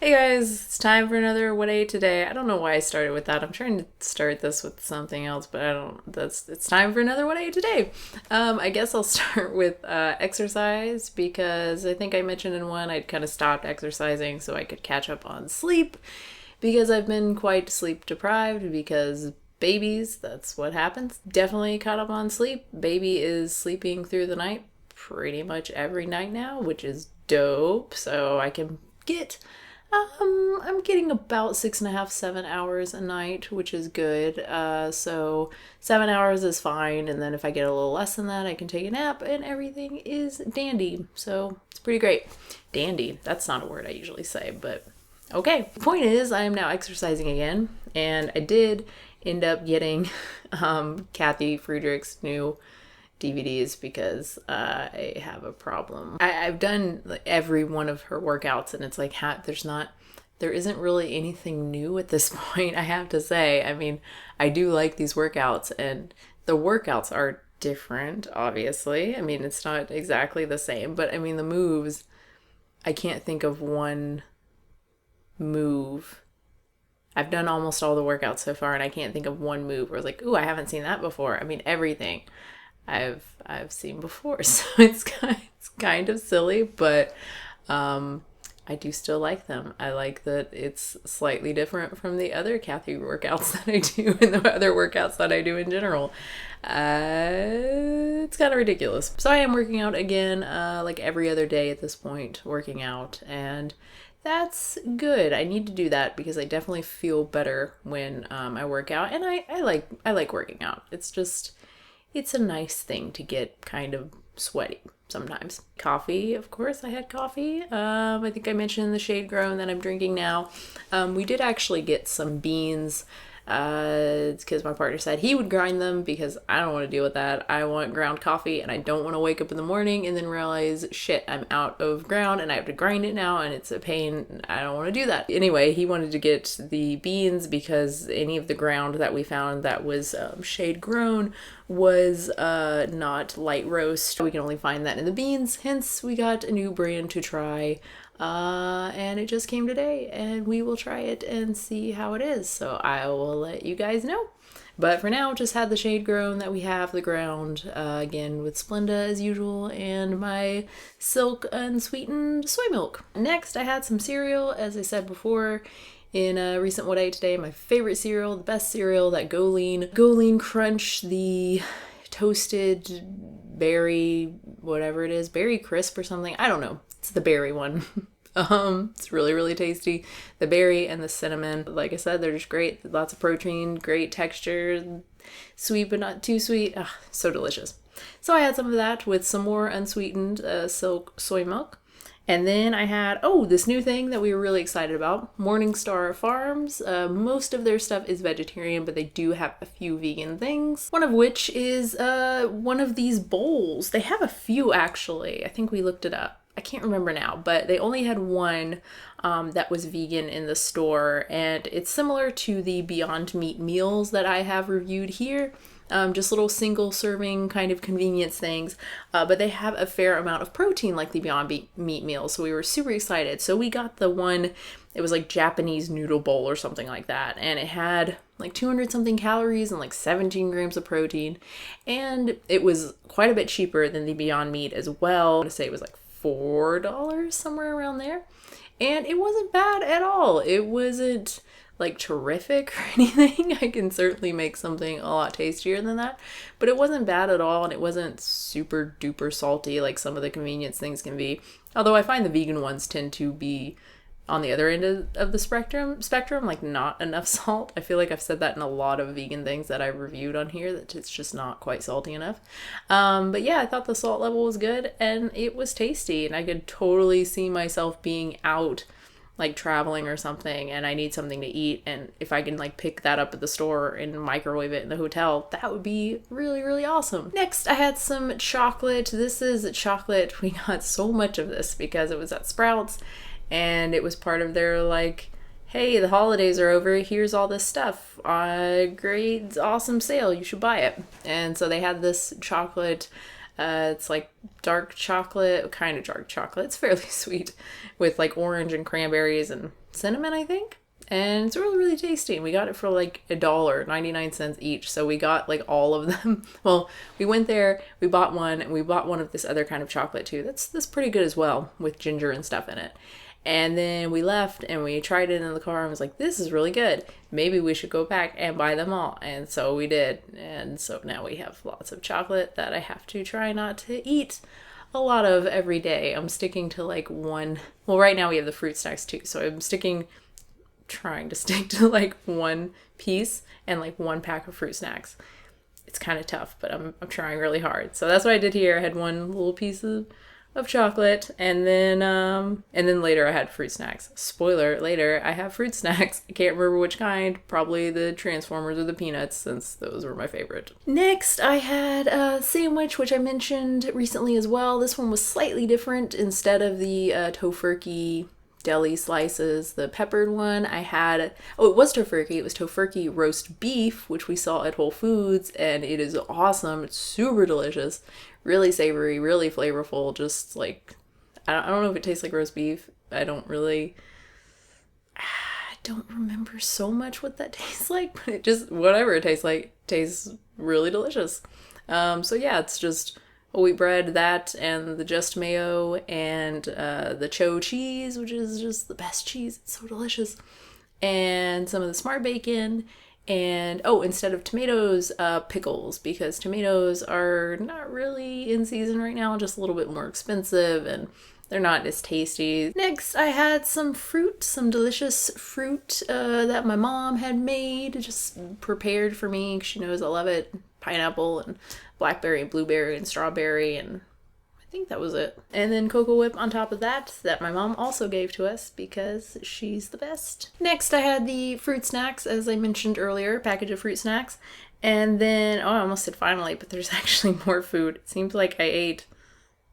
Hey guys, it's time for another What I Ate Today. I don't know why I started with that. I'm trying to start this with something else, but I don't. It's time for another What I Ate Today. I guess I'll start with exercise because I think I mentioned in one I'd kind of stopped exercising so I could catch up on sleep because I've been quite sleep deprived because babies, that's what happens. Definitely caught up on sleep. Baby is sleeping through the night pretty much every night now, which is dope. So I can get I'm getting about 6.5, 7 hours a night, which is good. So 7 hours is fine, and then if I get a little less than that, I can take a nap, and everything is dandy. So it's pretty great. Dandy. That's not a word I usually say, but okay. The point is, I am now exercising again, and I did end up getting Kathy Friedrich's new DVDs because I have a problem. I've done like every one of her workouts, and it's like there isn't really anything new at this point, I have to say. I mean, I do like these workouts, and the workouts are different, obviously. I mean, it's not exactly the same, but I mean, the moves, I can't think of one move. I've done almost all the workouts so far, and I can't think of one move where it's like, ooh, I haven't seen that before. I mean, everything I've seen before, so it's kind of silly, but I do still like them. I like that it's slightly different from the other Kathy workouts that I do and the other workouts that I do in general. It's kind of ridiculous. So I am working out again, like every other day at this point, working out, and that's good. I need to do that because I definitely feel better when I work out, and I like working out. It's a nice thing to get kind of sweaty sometimes. Coffee, of course, I had coffee. I think I mentioned the shade grown that I'm drinking now. We did actually get some beans. It's because my partner said he would grind them because I don't want to deal with that. I want ground coffee, and I don't want to wake up in the morning and then realize, shit, I'm out of ground and I have to grind it now and it's a pain. I don't want to do that. Anyway, he wanted to get the beans because any of the ground that we found that was shade grown was not light roast. We can only find that in the beans, hence we got a new brand to try. And it just came today, and we will try it and see how it is. So I will let you guys know. But for now, just had the shade grown that we have, the ground, again with Splenda as usual, and my silk unsweetened soy milk. Next, I had some cereal, as I said before. In a recent What I Ate Today, my favorite cereal, the best cereal, that Gardein Crunch, the toasted berry, whatever it is, berry crisp or something. I don't know. It's the berry one. It's really, really tasty. The berry and the cinnamon, like I said, they're just great. Lots of protein, great texture, sweet but not too sweet. Ah, so delicious. So I had some of that with some more unsweetened silk soy milk. And then I had, this new thing that we were really excited about, Morningstar Farms. Most of their stuff is vegetarian, but they do have a few vegan things. One of which is one of these bowls. They have a few, actually. I think we looked it up. I can't remember now, but they only had one that was vegan in the store, and it's similar to the Beyond Meat meals that I have reviewed here. Just little single serving kind of convenience things, but they have a fair amount of protein like the Beyond Meat meals, so we were super excited. So we got the one, it was like Japanese noodle bowl or something like that, and it had like 200 something calories and like 17 grams of protein, and it was quite a bit cheaper than the Beyond Meat as well. I want to say it was like $4, somewhere around there, and it wasn't bad at all. It wasn't like terrific or anything. I can certainly make something a lot tastier than that, but it wasn't bad at all, and it wasn't super duper salty like some of the convenience things can be. Although I find the vegan ones tend to be on the other end of the spectrum, like not enough salt. I feel like I've said that in a lot of vegan things that I've reviewed on here, that it's just not quite salty enough. But yeah, I thought the salt level was good, and it was tasty, and I could totally see myself being out like traveling or something, and I need something to eat, and if I can like pick that up at the store and microwave it in the hotel, that would be really, really awesome. Next, I had some chocolate. This is chocolate. We got so much of this because it was at Sprouts, and it was part of their like, hey, the holidays are over, here's all this stuff, great, awesome sale, you should buy it. And so they had this chocolate It's like dark chocolate, kind of dark chocolate. It's fairly sweet with like orange and cranberries and cinnamon, I think. And it's really, really tasty. We got it for like $1.99 each. So we got like all of them. Well, we went there, we bought one, and we bought one of this other kind of chocolate too. That's pretty good as well with ginger and stuff in it. And then we left and we tried it in the car and was like, this is really good. Maybe we should go back and buy them all. And so we did. And so now we have lots of chocolate that I have to try not to eat a lot of every day. I'm sticking to like one. Well, right now we have the fruit snacks too. So I'm trying to stick to like one piece and like one pack of fruit snacks. It's kind of tough, but I'm trying really hard. So that's what I did here. I had one little piece of chocolate, and then later I had fruit snacks. Spoiler, later I have fruit snacks. I can't remember which kind, probably the Transformers or the Peanuts, since those were my favorite. Next I had a sandwich, which I mentioned recently as well. This one was slightly different. Instead of the tofurkey deli slices, the peppered one, I had, it was tofurkey. It was tofurkey roast beef, which we saw at Whole Foods, and it is awesome. It's super delicious. Really savory, really flavorful, just like, I don't know if it tastes like roast beef. I don't remember so much what that tastes like, but it just, whatever it tastes like, tastes really delicious. So yeah, it's just whole wheat bread, that, and the Just Mayo, and the Cho cheese, which is just the best cheese. It's so delicious. And some of the Smart Bacon, and instead of tomatoes, pickles, because tomatoes are not really in season right now, just a little bit more expensive, and they're not as tasty. Next, I had some fruit, some delicious fruit that my mom had made, just prepared for me, 'cause she knows I love it. Pineapple and blackberry and blueberry and strawberry, and I think that was it. And then Cocoa Whip on top of that my mom also gave to us because she's the best. Next, I had the fruit snacks, as I mentioned earlier, package of fruit snacks. And then, I almost said finally, but there's actually more food. It seems like I ate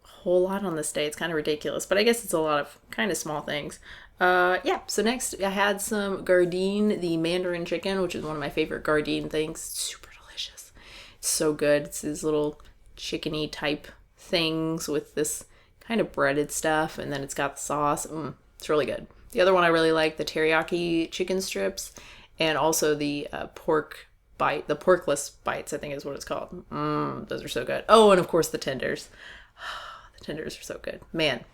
a whole lot on this day. It's kind of ridiculous, but I guess it's a lot of kind of small things. So next I had some Gardein, the Mandarin chicken, which is one of my favorite Gardein things. Super delicious. It's so good. It's these little chickeny type things with this kind of breaded stuff, and then it's got the sauce. It's really good. The other one I really like, the teriyaki chicken strips, and also the pork bite, the porkless bites, I think is what it's called. Those are so good. Oh, and of course the tenders. The tenders are so good. Man,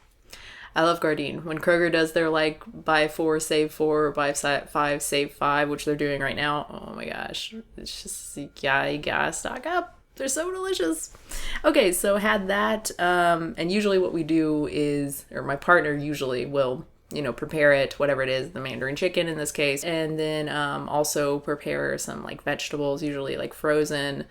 I love Gardein. When Kroger does their like buy 4, save 4, buy 5, save 5, which they're doing right now, oh my gosh, it's just, you gotta stock up. They're so delicious. Okay, so had that, and usually what we do is, or my partner usually will, prepare it, whatever it is, the Mandarin chicken in this case, and then also prepare some like vegetables, usually like frozen,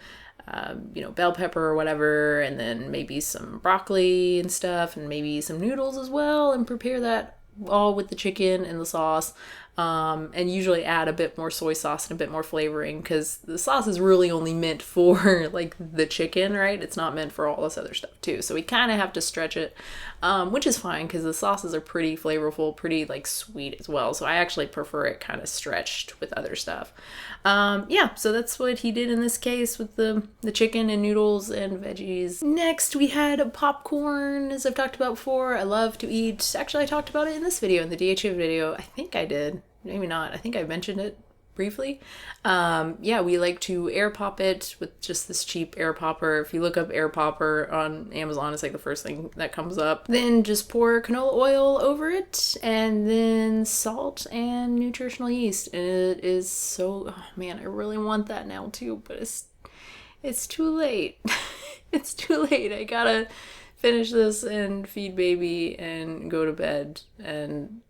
bell pepper or whatever, and then maybe some broccoli and stuff, and maybe some noodles as well, and prepare that all with the chicken and the sauce. And usually add a bit more soy sauce and a bit more flavoring, because the sauce is really only meant for like the chicken, right? It's not meant for all this other stuff too. So we kind of have to stretch it, which is fine because the sauces are pretty flavorful, pretty like sweet as well. So I actually prefer it kind of stretched with other stuff. So that's what he did in this case with the chicken and noodles and veggies. Next, we had popcorn, as I've talked about before. I love to eat. Actually, I talked about it in this video, in the DHA video. I think I did. Maybe not. I think I mentioned it briefly. We like to air pop it with just this cheap air popper. If you look up air popper on Amazon, it's like the first thing that comes up. Then just pour canola oil over it, and then salt and nutritional yeast. And it is so, oh man, I really want that now too, but it's too late. It's too late. I gotta finish this and feed baby and go to bed, and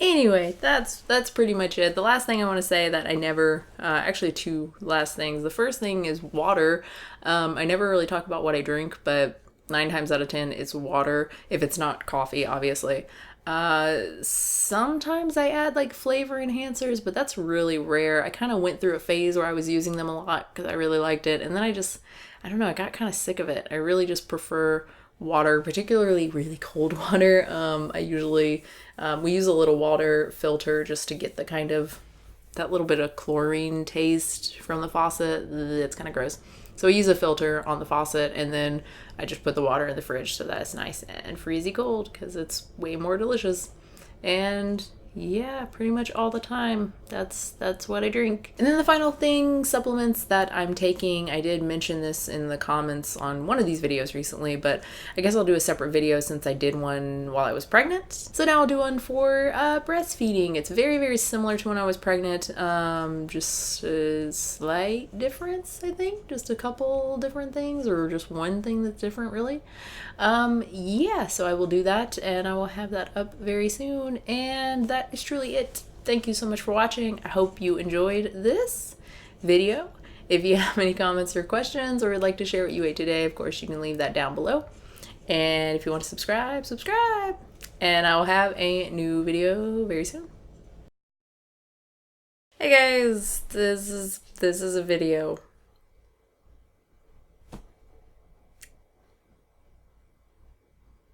Anyway, that's pretty much it. The last thing I want to say that I never, actually 2 last things. The first thing is water. I never really talk about what I drink, but 9 times out of 10 it's water, if it's not coffee, obviously. Sometimes I add like flavor enhancers, but that's really rare. I kind of went through a phase where I was using them a lot because I really liked it, and then I don't know, I got kind of sick of it. I really just prefer water, particularly really cold water. I usually, we use a little water filter just to get the kind of, that little bit of chlorine taste from the faucet. It's kind of gross. So I use a filter on the faucet, and then I just put the water in the fridge so that it's nice and freezy cold, because it's way more delicious. And yeah, pretty much all the time, that's what I drink. And then the final thing, supplements that I'm taking. I did mention this in the comments on one of these videos recently, but I guess I'll do a separate video since I did one while I was pregnant. So now I'll do one for breastfeeding. It's very, very similar to when I was pregnant, just a slight difference, I think. Just a couple different things, or just one thing that's different, really. Yeah, so I will do that, and I will have that up very soon. And that is truly it. Thank you so much for watching. I hope you enjoyed this video. If you have any comments or questions, or would like to share what you ate today, of course you can leave that down below. And if you want to subscribe, subscribe. And I will have a new video very soon. Hey guys, this is a video.